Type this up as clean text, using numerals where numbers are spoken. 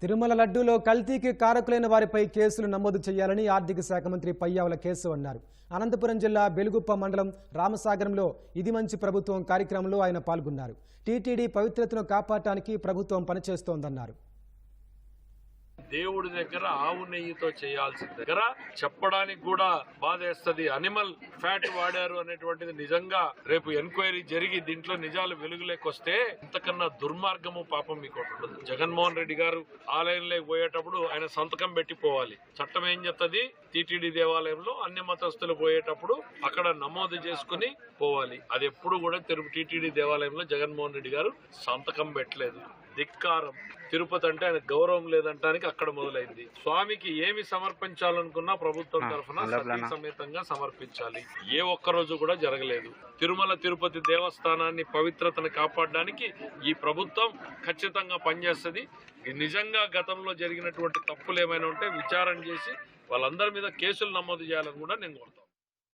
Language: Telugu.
తిరుమల లడ్డూలో కల్తీకి కారకులైన వారిపై కేసులు నమోదు చేయాలని ఆర్థిక శాఖ మంత్రి పయ్యావుల కేశవ్ అన్నారు. అనంతపురం జిల్లా బెలుగుప్ప మండలం రామసాగరంలో ఇది మంచి ప్రభుత్వం కార్యక్రమంలో ఆయన పాల్గొన్నారు. టీటీడీ పవిత్రతను కాపాడటానికి ప్రభుత్వం పనిచేస్తోందన్నారు. దేవుడి దగ్గర ఆవు నెయ్యితో చేయాల్సిన దగ్గర చెప్పడానికి కూడా బాధేస్తుంది. అనిమల్ ఫ్యాట్ వాడారు అనేటువంటిది నిజంగా రేపు ఎంక్వైరీ జరిగి దీంట్లో నిజాలు వెలుగులేకొస్తే ఇంతకన్నా దుర్మార్గము పాపం మీకు ఉండదు. జగన్మోహన్ రెడ్డి గారు ఆలయంలోకి పోయేటప్పుడు ఆయన సంతకం పెట్టి పోవాలి. చట్టం ఏం చెప్తుంది? టీటీడీ దేవాలయంలో అన్ని మతస్థులు పోయేటప్పుడు అక్కడ నమోదు చేసుకుని పోవాలి. అది ఎప్పుడు కూడా టీటీడీ దేవాలయంలో జగన్మోహన్ రెడ్డి గారు సంతకం పెట్టలేదు. ధిక్కారం. తిరుపతి అంటే ఆయన గౌరవం లేదంటానికి అక్కడ మొదలైంది. స్వామికి ఏమి సమర్పించాలనుకున్నా ప్రభుత్వం తరఫున సతీ సమేతంగా సమర్పించాలి. ఏ ఒక్క రోజు కూడా జరగలేదు. తిరుమల తిరుపతి దేవస్థానాన్ని పవిత్రతను కాపాడడానికి ఈ ప్రభుత్వం ఖచ్చితంగా పనిచేస్తుంది. నిజంగా గతంలో జరిగినటువంటి తప్పులు ఏమైనా ఉంటే విచారణ చేసి వాళ్ళందరి మీద కేసులు నమోదు చేయాలని కూడా నేను కోరుతాను.